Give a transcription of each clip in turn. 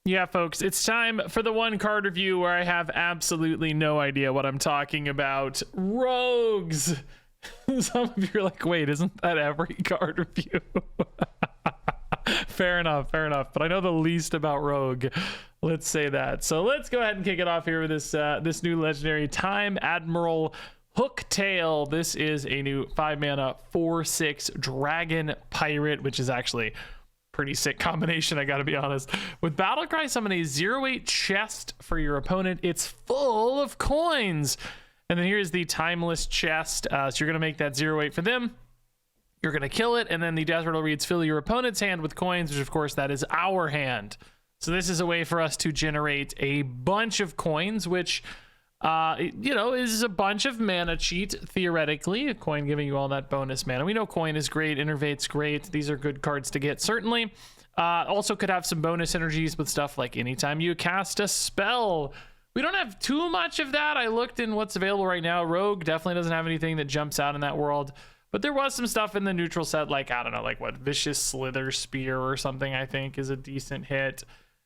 Yeah, folks, it's time for the one card review where I have absolutely no idea what I'm talking about. Rogues! Some of you are like, wait, isn't that every card review? Fair enough, but I know the least about Rogue. Let's say that. So let's go ahead and kick it off here with this new legendary Time Admiral Hooktail. This is a new 5-mana 4/6 Dragon Pirate, which is actually pretty sick combination, I gotta be honest. With Battlecry, summon a 0/8 chest for your opponent. It's full of coins. And then here's the timeless chest. So you're gonna make that 0/8 for them. You're gonna kill it, and then the death riddle reads, fill your opponent's hand with coins, which of course that is our hand. So this is a way for us to generate a bunch of coins, which you know, is a bunch of mana cheat, theoretically. A coin giving you all that bonus mana. We know coin is great, innervate's great. These are good cards to get, certainly. Also could have some bonus energies with stuff like anytime you cast a spell. We don't have too much of that. I looked in what's available right now. Rogue definitely doesn't have anything that jumps out in that world. But there was some stuff in the neutral set, like, I don't know, like what, Vicious Slither Spear or something, I think is a decent hit.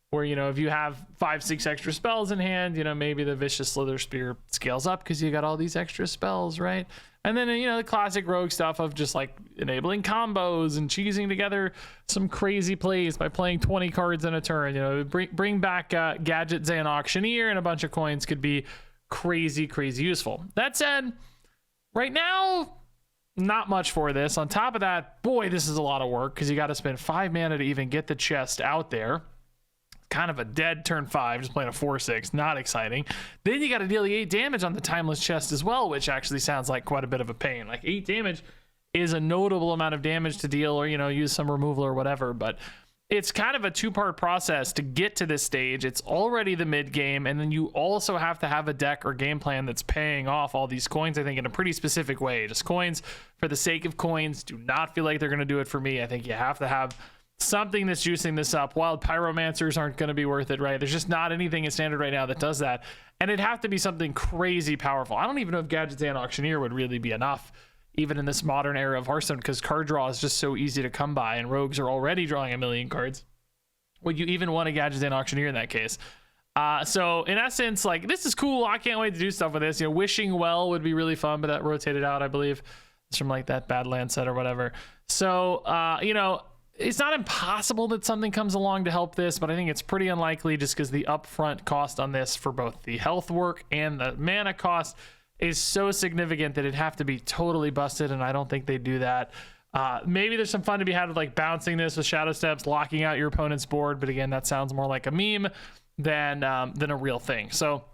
Where, you know, if you have 5-6 extra spells in hand, you know, maybe the Vicious Slither Spear scales up because you got all these extra spells, right? And then, you know, the classic Rogue stuff of just like enabling combos and cheesing together some crazy plays by playing 20 cards in a turn. You know, bring back Gadget Zan Auctioneer, and a bunch of coins could be crazy useful. That said, right now, not much for this. On top of that, boy, this is a lot of work because you got to spend 5 mana to even get the chest out there. Kind of a dead turn 5, just playing a 4/6, not exciting. Then you got to deal the 8 damage on the timeless chest as well, which actually sounds like quite a bit of a pain. Like 8 damage is a notable amount of damage to deal, or, you know, use some removal or whatever, but it's kind of a 2-part process to get to this stage. It's already the mid game, and then you also have to have a deck or game plan that's paying off all these coins, I think, in a pretty specific way. Just coins for the sake of coins do not feel like they're going to do it for me. I think you have to have something that's juicing this up. Wild Pyromancers aren't going to be worth it, right? There's just not anything in standard right now that does that, and it'd have to be something crazy powerful. I don't even know if Gadget Zan Auctioneer would really be enough, even in this modern era of Hearthstone, because card draw is just so easy to come by, and rogues are already drawing a million cards. Would you even want a Gadget Zan Auctioneer in that case? So in essence, like, this is cool. I can't wait to do stuff with this. You know, Wishing Well would be really fun, but that rotated out, I believe. It's from like that Badland set or whatever. So, you know, it's not impossible that something comes along to help this, but I think it's pretty unlikely just because the upfront cost on this for both the health work and the mana cost is so significant that it'd have to be totally busted, and I don't think they do that. Maybe there's some fun to be had with like bouncing this with Shadow Steps, locking out your opponent's board, but again, that sounds more like a meme than a real thing. So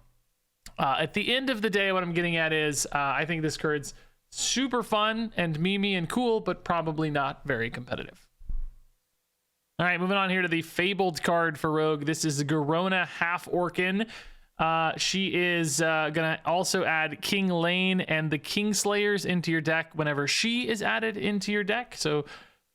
at the end of the day, what I'm getting at is I think this card's super fun and memey and cool, but probably not very competitive. All right, moving on here to the Fabled card for Rogue. This is Garona Half-Orcan. She is gonna also add King Lane and the Kingslayers into your deck whenever she is added into your deck. So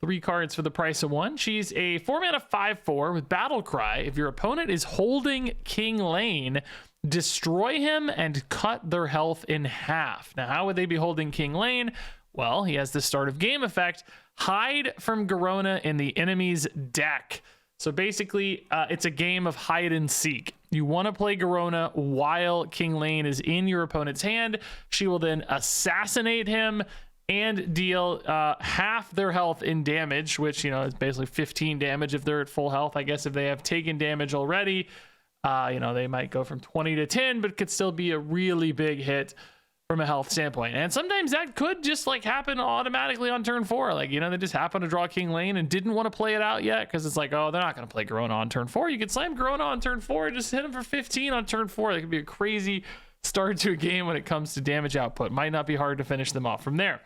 3 cards for the price of 1. She's a 4-mana 5/4 with Battlecry. If your opponent is holding King Lane, destroy him and cut their health in half. Now, how would they be holding King Lane? Well, he has the start of game effect. Hide from Garona in the enemy's deck. So basically, it's a game of hide and seek. You want to play Garona while King Lane is in your opponent's hand. She will then assassinate him and deal half their health in damage, which, you know, is basically 15 damage if they're at full health. I guess if they have taken damage already, you know, they might go from 20 to 10, but could still be a really big hit from a health standpoint. And sometimes that could just like happen automatically on turn 4. Like, you know, they just happen to draw King Lane and didn't want to play it out yet because it's like, oh, they're not going to play Garona on turn 4. You could slam Garona on turn 4 and just hit him for 15 on turn 4. That could be a crazy start to a game when it comes to damage output. Might not be hard to finish them off from there.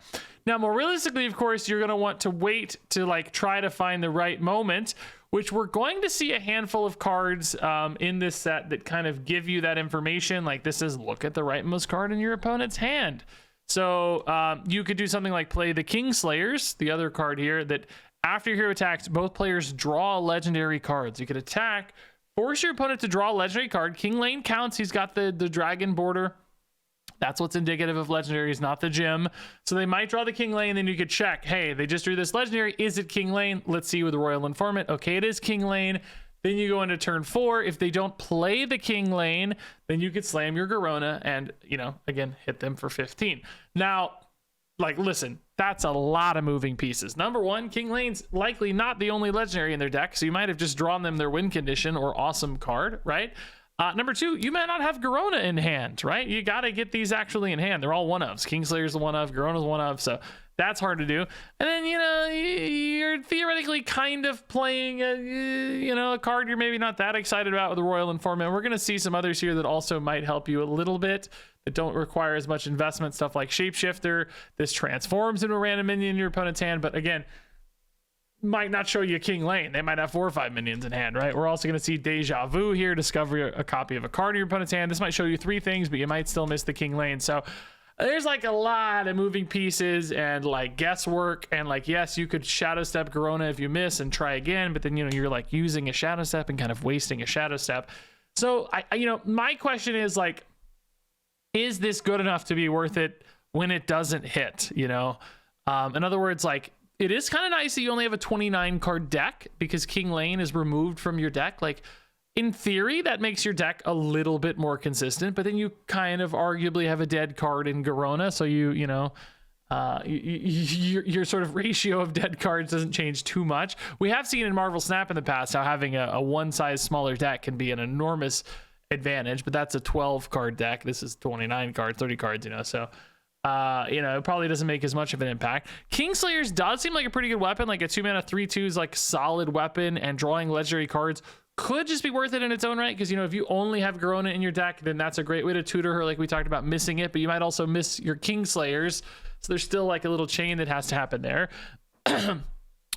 Now, more realistically, of course, you're going to want to wait to like try to find the right moment, which we're going to see a handful of cards in this set that kind of give you that information. Like, this is look at the rightmost card in your opponent's hand. So you could do something like play the Kingslayers, the other card here, that after your hero attacks, both players draw legendary cards. You could attack, force your opponent to draw a legendary card. King Lane counts. He's got the dragon border. That's what's indicative of legendaries, not the gem. So they might draw the King Lane, then you could check, hey, they just drew this legendary. Is it King Lane? Let's see with the Royal Informant. Okay, it is King Lane. Then you go into turn 4. If they don't play the king lane, then you could slam your Garona and, you know, again, hit them for 15. Now, like, listen, that's a lot of moving pieces. Number one, king lane's likely not the only legendary in their deck, so you might have just drawn them their win condition or awesome card, right? Number two, you might not have Garona in hand, right? You got to get these actually in hand. They're all one-ofs. Kingslayer's the one-of, Garona's one-of, so that's hard to do. And then, you know, you're theoretically kind of playing a card you're maybe not that excited about with the Royal Informant. We're going to see some others here that also might help you a little bit, that don't require as much investment, stuff like Shapeshifter. This transforms into a random minion in your opponent's hand, but again, might not show you king lane. They might have 4 or 5 minions in hand, right? We're also going to see Deja Vu here, discover a copy of a card in your opponent's hand. This might show you 3 things, but you might still miss the king lane. So there's like a lot of moving pieces and like guesswork, and like, yes, you could shadow step Garona if you miss and try again, but then, you know, you're like using a shadow step and kind of wasting a shadow step. So my question is like, is this good enough to be worth it when it doesn't hit? You know, in other words, like, it is kind of nice that you only have a 29 card deck because king lane is removed from your deck. Like, in theory, that makes your deck a little bit more consistent, but then you kind of arguably have a dead card in Garona, so your sort of ratio of dead cards doesn't change too much. We have seen in Marvel Snap in the past how having a one size smaller deck can be an enormous advantage, but that's a 12 card deck. This is 29 cards, 30 cards, you know, so it probably doesn't make as much of an impact. Kingslayers does seem like a pretty good weapon, like a 2-mana 3/2 like solid weapon, and drawing legendary cards could just be worth it in its own right, because, you know, if you only have Garona in your deck, then that's a great way to tutor her, like we talked about missing it, but you might also miss your Kingslayers, so there's still like a little chain that has to happen there.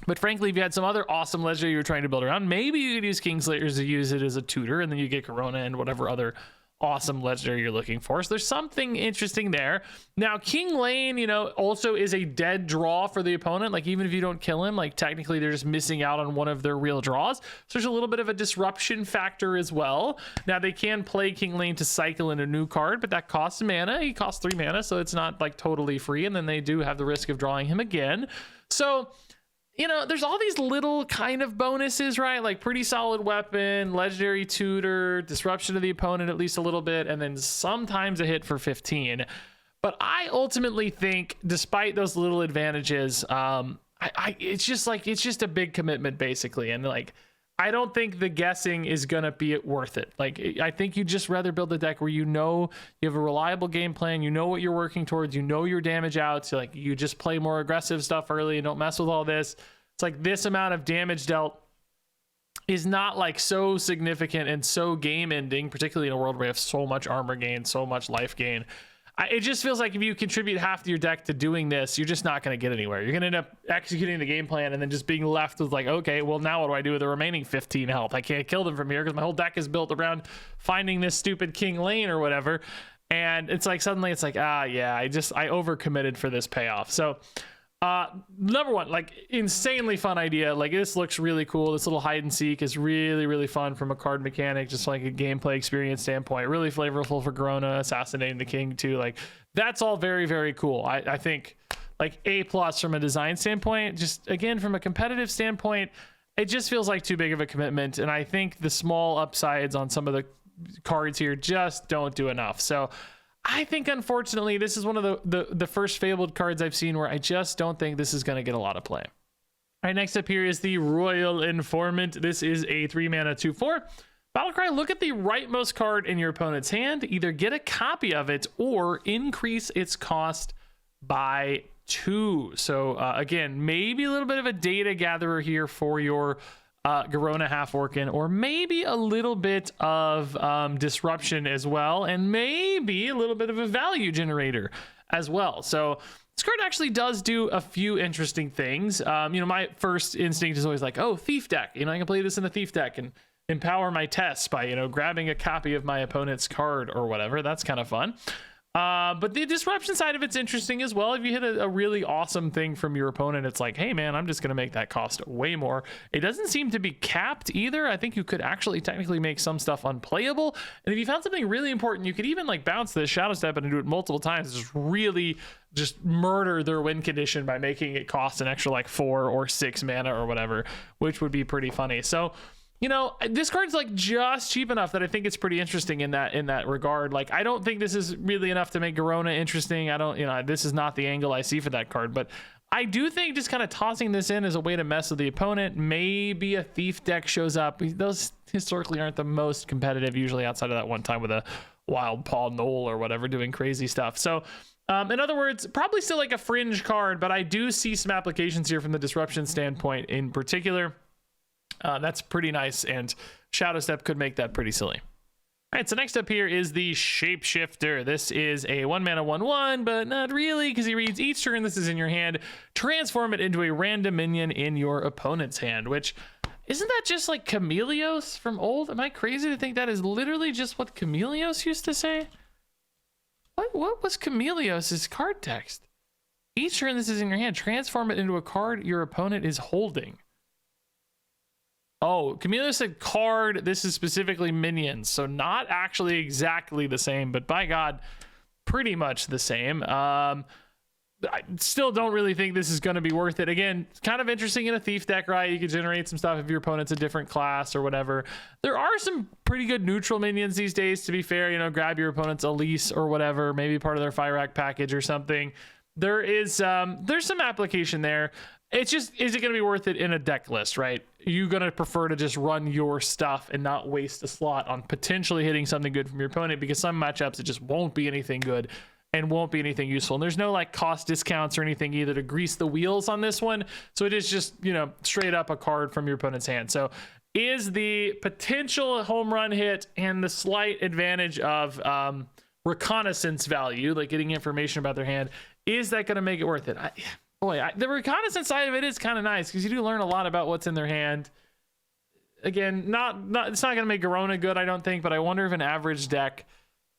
But frankly, if you had some other awesome legendary you're trying to build around, maybe you could use Kingslayers to use it as a tutor, and then you get Garona and whatever other awesome legendary you're looking for. So there's something interesting there. Now, king lane, you know, also is a dead draw for the opponent. Like, even if you don't kill him, like, technically they're just missing out on one of their real draws. So there's a little bit of a disruption factor as well. Now, they can play king lane to cycle in a new card, but that costs mana. He costs 3 mana, so it's not like totally free. And then they do have the risk of drawing him again. So, you know, there's all these little kind of bonuses, right? Like pretty solid weapon, legendary tutor, disruption of the opponent at least a little bit, and then sometimes a hit for 15. But I ultimately think, despite those little advantages, it's just a big commitment basically, and like, I don't think the guessing is gonna be worth it. Like, I think you'd just rather build a deck where you know you have a reliable game plan, you know what you're working towards, you know your damage outs, so like you just play more aggressive stuff early and don't mess with all this. It's like this amount of damage dealt is not like so significant and so game ending, particularly in a world where you have so much armor gain, so much life gain. It just feels like if you contribute half of your deck to doing this, you're just not going to get anywhere. You're going to end up executing the game plan and then just being left with like, okay, well, now what do I do with the remaining 15 health? I can't kill them from here because my whole deck is built around finding this stupid king lane or whatever. And it's like, suddenly it's like, I overcommitted for this payoff. So number one, like, insanely fun idea. Like, this looks really cool. This little hide and seek is really, really fun from a card mechanic, just like a gameplay experience standpoint. Really flavorful for Garona, assassinating the king too. Like, that's all very, very cool. I think like A+ from a design standpoint. Just again, from a competitive standpoint, it just feels like too big of a commitment. And I think the small upsides on some of the cards here just don't do enough. So I think, unfortunately, this is one of the first Fabled cards I've seen where I just don't think this is going to get a lot of play. All right, next up here is the Royal Informant. This is a 3-mana 2/4. Battlecry, look at the rightmost card in your opponent's hand. Either get a copy of it or increase its cost by 2. So, again, maybe a little bit of a data gatherer here for your Garona Half-Orcan, or maybe a little bit of disruption as well, and maybe a little bit of a value generator as well. So this card actually does do a few interesting things. My first instinct is always like, oh, thief deck. I can play this in a thief deck and empower my tests by, grabbing a copy of my opponent's card or whatever. That's kind of fun. But the disruption side of it's interesting as well. If you hit a really awesome thing from your opponent, it's like, hey man, I'm just going to make that cost way more. It doesn't seem to be capped either. I think you could actually technically make some stuff unplayable. And if you found something really important, you could even like bounce the shadow step and do it multiple times. Just really just murder their win condition by making it cost an extra like 4 or 6 mana or whatever, which would be pretty funny. So you know, this card's like just cheap enough that I think it's pretty interesting in that regard. Like, I don't think this is really enough to make Garona interesting. I don't, you know, this is not the angle I see for that card, but I do think just kind of tossing this in as a way to mess with the opponent. Maybe a Thief deck shows up. Those historically aren't the most competitive, usually outside of that one time with a Wild Paw Knoll or whatever doing crazy stuff. So in other words, probably still like a fringe card, but I do see some applications here from the disruption standpoint in particular. That's pretty nice, and Shadow Step could make that pretty silly. All right, so next up here is the Shapeshifter. This is a 1-mana 1/1, but not really, because he reads each turn this is in your hand, transform it into a random minion in your opponent's hand, which isn't that just like Chameleos from old? Am I crazy to think that is literally just what Chameleos used to say? What was Chameleos' card text? Each turn this is in your hand, transform it into a card your opponent is holding. Oh, Chameleos said card. This is specifically minions, so not actually exactly the same, but by God, pretty much the same. I still don't really think this is going to be worth it. Again, it's kind of interesting in a Thief deck, right? You could generate some stuff if your opponent's a different class or whatever. There are some pretty good neutral minions these days, to be fair. You know, grab your opponent's Elise or whatever, maybe part of their Fire Rack package or something. There's some application there. It's just, is it going to be worth it in a deck list, right? You're going to prefer to just run your stuff and not waste a slot on potentially hitting something good from your opponent, because some matchups it just won't be anything good and won't be anything useful. And there's no like cost discounts or anything either to grease the wheels on this one. So it is just, you know, straight up a card from your opponent's hand. So is the potential home run hit and the slight advantage of reconnaissance value, like getting information about their hand, is that going to make it worth it? The reconnaissance side of it is kind of nice, because you do learn a lot about what's in their hand. Again, not it's not going to make Garona good, I don't think, but I wonder if an average deck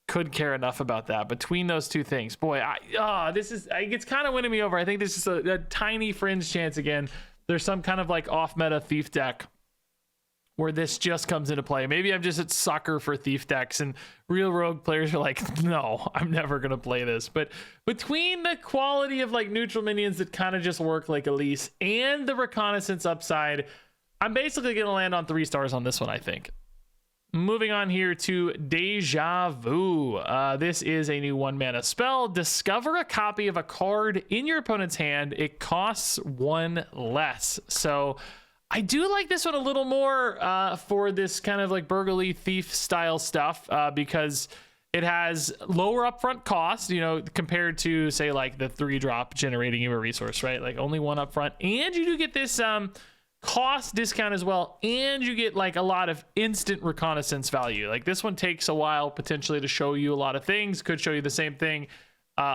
could care enough about that. Between those two things, boy, it's kind of winning me over. I think this is a tiny fringe chance. Again, there's some kind of like off meta Thief deck where this just comes into play. Maybe I'm just a sucker for Thief decks, and real Rogue players are like, no, I'm never going to play this. But between the quality of like neutral minions that kind of just work like Elise and the reconnaissance upside, I'm basically going to land on 3 stars on this one, I think. Moving on here to Deja Vu. This is a new 1-mana spell. Discover a copy of a card in your opponent's hand. It costs 1 less. So I do like this one a little more for this kind of like burglary thief style stuff, because it has lower upfront cost, you know, compared to say like the 3-drop generating you a resource, right? Like only 1 upfront, and you do get this cost discount as well, and you get like a lot of instant reconnaissance value. Like this one takes a while potentially to show you a lot of things, could show you the same thing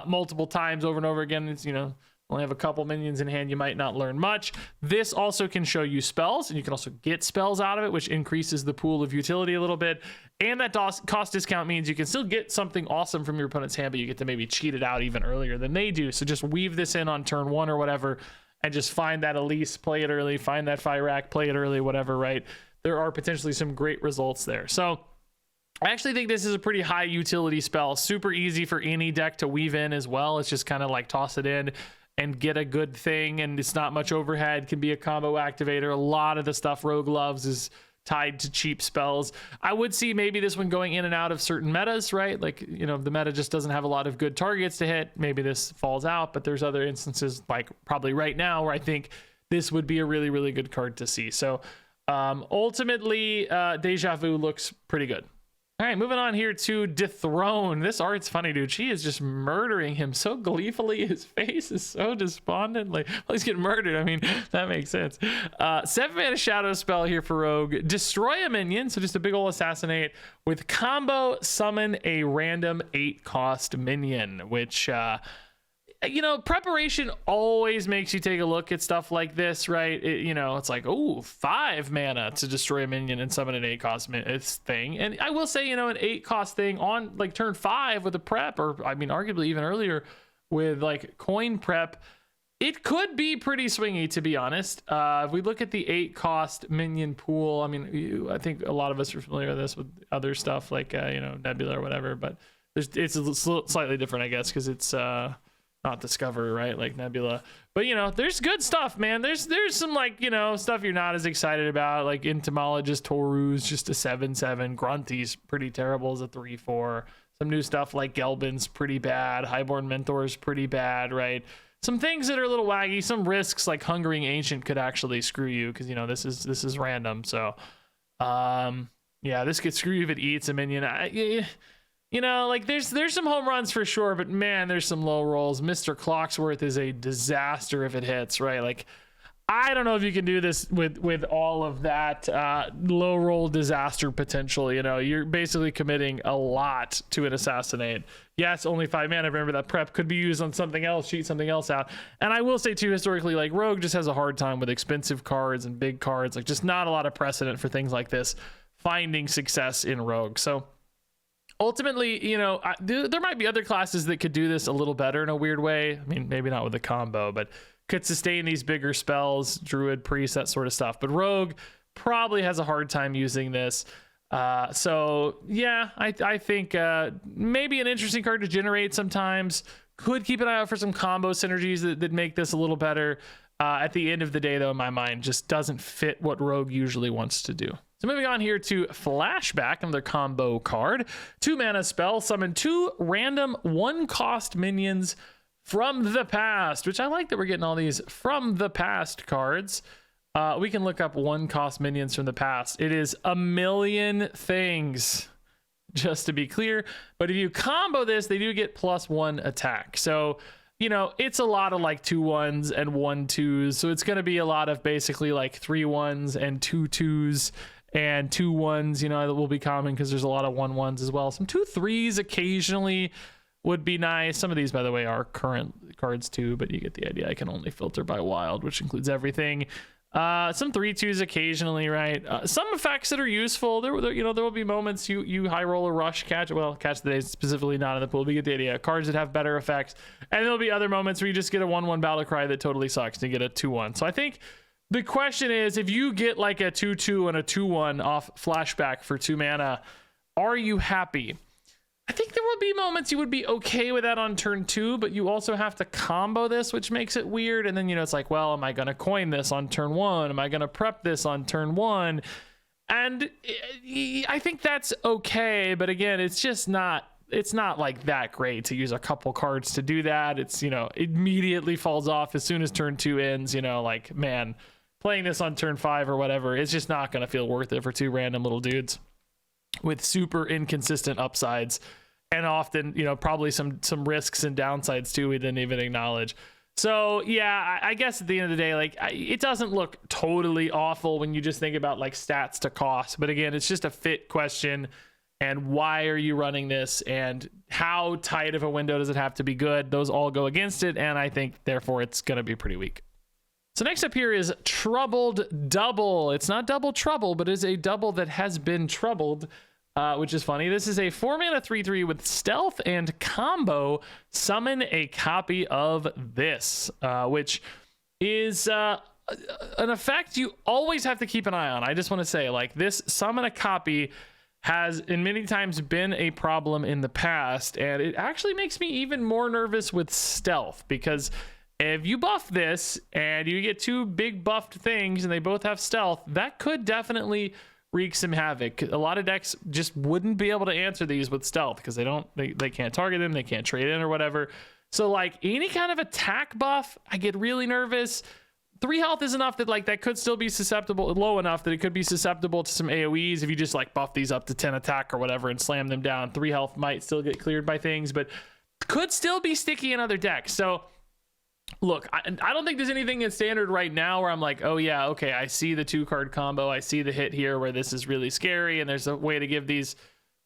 multiple times over and over again. It's, you know, only have a couple minions in hand, you might not learn much. This also can show you spells, and you can also get spells out of it, which increases the pool of utility a little bit. And that cost discount means you can still get something awesome from your opponent's hand, but you get to maybe cheat it out even earlier than they do. So just weave this in on turn 1 or whatever, and just find that Elise, play it early, find that Fire Rack, play it early, whatever, right? There are potentially some great results there. So I actually think this is a pretty high utility spell, super easy for any deck to weave in as well. It's just kind of like toss it in and get a good thing, and it's not much overhead, can be a combo activator. A lot of the stuff Rogue loves is tied to cheap spells. I would see maybe this one going in and out of certain metas, right? Like, you know, the meta just doesn't have a lot of good targets to hit. Maybe this falls out, but there's other instances like probably right now where I think this would be a really, really good card to see. So ultimately, Deja Vu looks pretty good. All right, moving on here to Dethrone. This art's funny, dude. She is just murdering him so gleefully. His face is so despondent. Like, well, he's getting murdered. I mean, that makes sense. 7-mana shadow spell here for Rogue. Destroy a minion, so just a big ol' assassinate, with combo summon a random 8-cost minion, which, you know, preparation always makes you take a look at stuff like this, right? You know, it's like, oh, 5 mana to destroy a minion and summon an 8-cost thing. And I will say, you know, an 8-cost thing on like turn 5 with a prep, or I mean, arguably even earlier with like coin prep, it could be pretty swingy, to be honest. If we look at the 8-cost minion pool, I mean, I think a lot of us are familiar with this with other stuff like, you know, Nebula or whatever, but it's a slightly different, I guess, because it's, not Discover, right? Like Nebula. But you know, there's good stuff, man. There's some like, you know, stuff you're not as excited about, like Entomologist Toru's just a 7/7. Grunty's pretty terrible as a 3/4. Some new stuff like Gelbin's pretty bad. Highborn Mentor's pretty bad, right? Some things that are a little waggy. Some risks like Hungering Ancient could actually screw you because, you know, this is random. So, yeah, this could screw you if it eats a minion. You know, like there's some home runs for sure, but man, there's some low rolls. Mr. Clocksworth is a disaster if it hits, right? Like, I don't know if you can do this with all of that low roll disaster potential. You know, you're basically committing a lot to an assassinate. Yes, only 5 mana. Remember that prep could be used on something else, cheat something else out. And I will say too, historically, like Rogue just has a hard time with expensive cards and big cards. Like just not a lot of precedent for things like this finding success in Rogue. So ultimately, you know, there might be other classes that could do this a little better in a weird way. I mean, maybe not with the combo, but could sustain these bigger spells, Druid, Priest, that sort of stuff. But Rogue probably has a hard time using this. So yeah, I think maybe an interesting card to generate sometimes. Could keep an eye out for some combo synergies that make this a little better. At the end of the day, though, in my mind, just doesn't fit what Rogue usually wants to do. So moving on here to Flashback, another combo card. 2 mana spell, summon 2 random 1-cost minions from the past, which I like that we're getting all these from the past cards. We can look up 1-cost minions from the past. It is a million things, just to be clear. But if you combo this, they do get +1 attack. So, you know, it's a lot of like 2/1s and 1/2s. So it's going to be a lot of basically like 3/1s and 2/2s and 2/1s, you know, that will be common because there's a lot of 1/1s as well. Some 2/3s occasionally would be nice. Some of these, by the way, are current cards too, but you get the idea. I can only filter by wild, which includes everything. Some 3/2s occasionally, right? Some effects that are useful. There, you know, there will be moments you high roll a rush catch the day, specifically not in the pool, but you get the idea. Cards that have better effects, and there'll be other moments where you just get a 1/1 battle cry that totally sucks, and you get a 2/1. So I think the question is, if you get like a 2/2 and a 2/1 off Flashback for 2 mana, are you happy? I think there will be moments you would be okay with that on turn 2, but you also have to combo this, which makes it weird. And then, you know, it's like, well, am I going to coin this on turn 1? Am I going to prep this on turn 1? And I think that's okay. But again, it's just not, it's not like that great to use a couple cards to do that. It's, you know, immediately falls off as soon as turn 2 ends, you know, like, man, playing this on turn 5 or whatever, it's just not going to feel worth it for 2 random little dudes with super inconsistent upsides. And often, you know, probably some risks and downsides too we didn't even acknowledge. So yeah, I guess at the end of the day, like, it doesn't look totally awful when you just think about like stats to cost. But again, it's just a fit question. And why are you running this? And how tight of a window does it have to be good? Those all go against it. And I think therefore it's going to be pretty weak. So next up here is Troubled Double. It's not double trouble, but is a double that has been troubled. Which is funny. This is a 4-mana 3/3 with stealth and combo. Summon a copy of this, which is an effect you always have to keep an eye on. I just want to say, like, this summon a copy has in many times been a problem in the past, and it actually makes me even more nervous with stealth, because if you buff this and you get 2 big buffed things and they both have stealth, that could definitely wreak some havoc. A lot of decks just wouldn't be able to answer these with stealth because they can't target them, they can't trade in or whatever. So like any kind of attack buff, I get really nervous. 3 health is enough that like that could still be susceptible, low enough that it could be susceptible to some AoEs if you just like buff these up to 10 attack or whatever and slam them down. 3 health might still get cleared by things, but could still be sticky in other decks. So look, I don't think there's anything in standard right now where I'm like, oh yeah, okay, I see the 2-card combo, I see the hit here where this is really scary, and there's a way to give these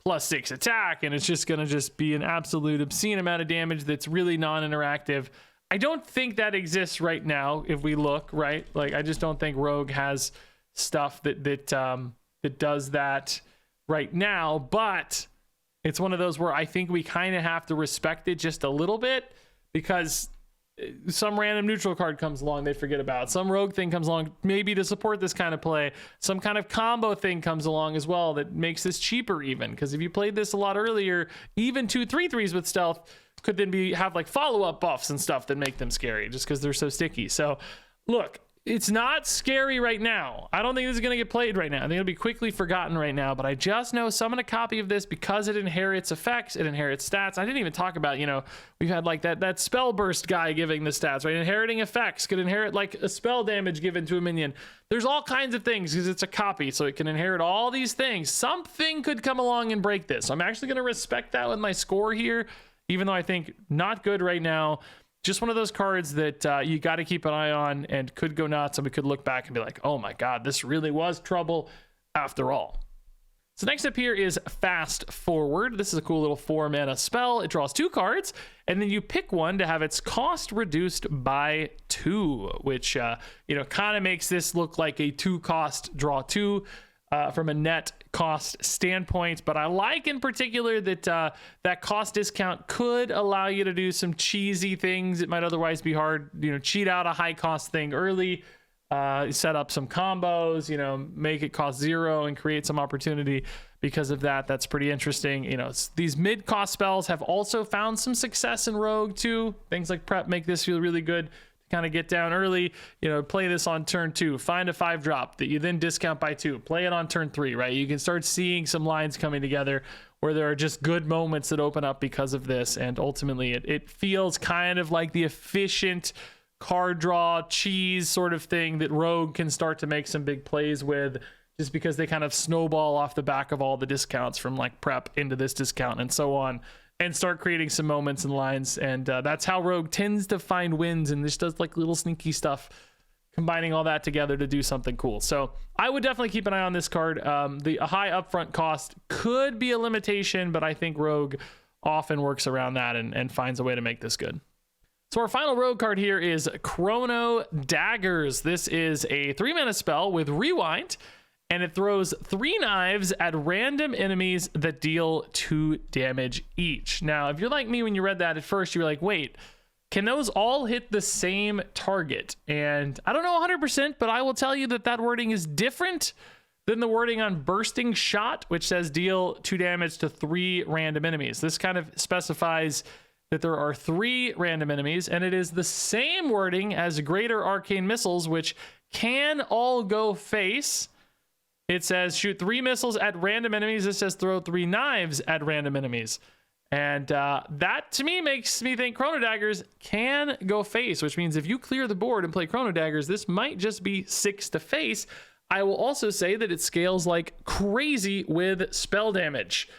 +6 attack, and it's just gonna just be an absolute obscene amount of damage that's really non-interactive. I don't think that exists right now if we look, right? Like, I just don't think Rogue has stuff that does that right now, but it's one of those where I think we kind of have to respect it just a little bit, because some random neutral card comes along they forget about. Some rogue thing comes along, maybe to support this kind of play. Some kind of combo thing comes along as well that makes this cheaper even. Because if you played this a lot earlier, even 2/3/3s with stealth could then have like follow-up buffs and stuff that make them scary just because they're so sticky. So look, it's not scary right now. I don't think this is going to get played right now. I think it'll be quickly forgotten right now, but I just know summon a copy of this because it inherits effects, it inherits stats. I didn't even talk about, you know, we've had like that spell burst guy giving the stats, right? Inheriting effects could inherit like a spell damage given to a minion. There's all kinds of things because it's a copy, so it can inherit all these things. Something could come along and break this. So I'm actually going to respect that with my score here, even though I think not good right now. Just one of those cards that you got to keep an eye on and could go nuts, and we could look back and be like, oh my God, this really was trouble after all. So next up here is Fast Forward. This is a cool little 4-mana spell. It draws 2 cards, and then you pick one to have its cost reduced by 2, which, you know, kind of makes this look like a 2-cost draw 2 from a net cost standpoint. But I like in particular that that cost discount could allow you to do some cheesy things. It might otherwise be hard, you know, cheat out a high cost thing early, set up some combos, you know, make it cost 0 and create some opportunity because of that. That's pretty interesting. You know, these mid cost spells have also found some success in Rogue too. Things like Prep make this feel really good. Kind of get down early, you know, play this on turn 2, find a 5-drop that you then discount by 2, play it on turn 3, right? You can start seeing some lines coming together where there are just good moments that open up because of this, and ultimately it feels kind of like the efficient card draw cheese sort of thing that Rogue can start to make some big plays with, just because they kind of snowball off the back of all the discounts from like Prep into this discount and so on, and start creating some moments and lines. And that's how Rogue tends to find wins, and this does like little sneaky stuff, combining all that together to do something cool. So I would definitely keep an eye on this card. The high upfront cost could be a limitation, but I think Rogue often works around that and finds a way to make this good. So our final Rogue card here is Chrono Daggers. This is a 3-mana spell with Rewind, and it throws 3 knives at random enemies that deal 2 damage each. Now, if you're like me, when you read that at first, you were like, wait, can those all hit the same target? And I don't know 100%, but I will tell you that that wording is different than the wording on Bursting Shot, which says deal 2 damage to 3 random enemies. This kind of specifies that there are 3 random enemies, and it is the same wording as Greater Arcane Missiles, which can all go face. It says shoot 3 missiles at random enemies. It says throw 3 knives at random enemies. And that to me makes me think Chrono Daggers can go face, which means if you clear the board and play Chrono Daggers, this might just be 6 to face. I will also say that it scales like crazy with spell damage.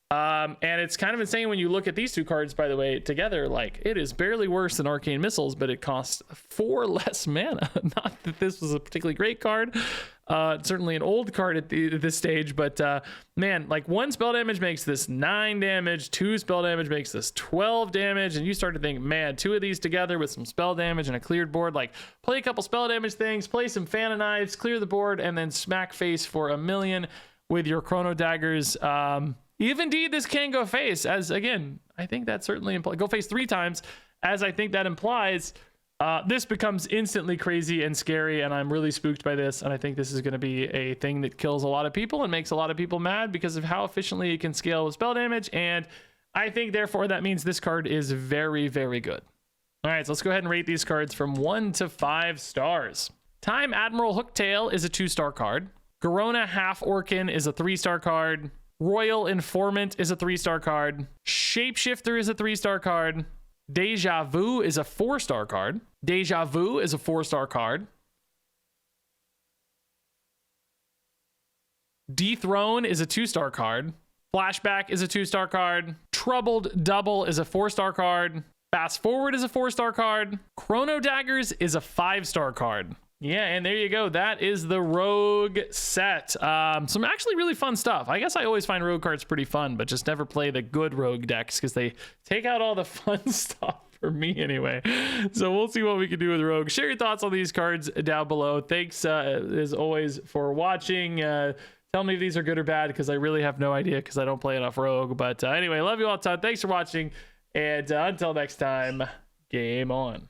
And it's kind of insane when you look at these 2 cards, by the way, together. Like, it is barely worse than Arcane Missiles, but it costs 4 less mana. Not that this was a particularly great card. Certainly an old card at this stage, but man, like 1 spell damage makes this 9 damage, 2 spell damage makes this 12 damage, and you start to think, man, 2 of these together with some spell damage and a cleared board, like play a couple spell damage things, play some Fan of Knives, clear the board, and then smack face for 1,000,000 with your Chrono Daggers. If indeed this can go face, as again, I think that certainly implies, go face 3 times, as I think that implies, this becomes instantly crazy and scary, and I'm really spooked by this, and I think this is going to be a thing that kills a lot of people and makes a lot of people mad because of how efficiently it can scale with spell damage, and I think therefore that means this card is very, very good. All right, so let's go ahead and rate these cards from 1 to 5 stars. Time Admiral Hooktail is a 2-star card. Garona Half Orkin is a 3-star card. Royal Informant is a 3-star card. Shapeshifter is a 3-star card. Deja Vu is a 4-star card. Deja Vu is a 4-star card. Dethrone is a 2-star card. Flashback is a 2-star card. Troubled Double is a 4-star card. Fast Forward is a 4-star card. Chrono Daggers is a 5-star card. Yeah, and there you go. That is the Rogue set. Some actually really fun stuff. I guess I always find Rogue cards pretty fun, but just never play the good Rogue decks because they take out all the fun stuff for me anyway. So we'll see what we can do with Rogue. Share your thoughts on these cards down below. Thanks, as always, for watching. Tell me if these are good or bad because I really have no idea because I don't play enough Rogue. But anyway, love you all a ton. Thanks for watching. And until next time, game on.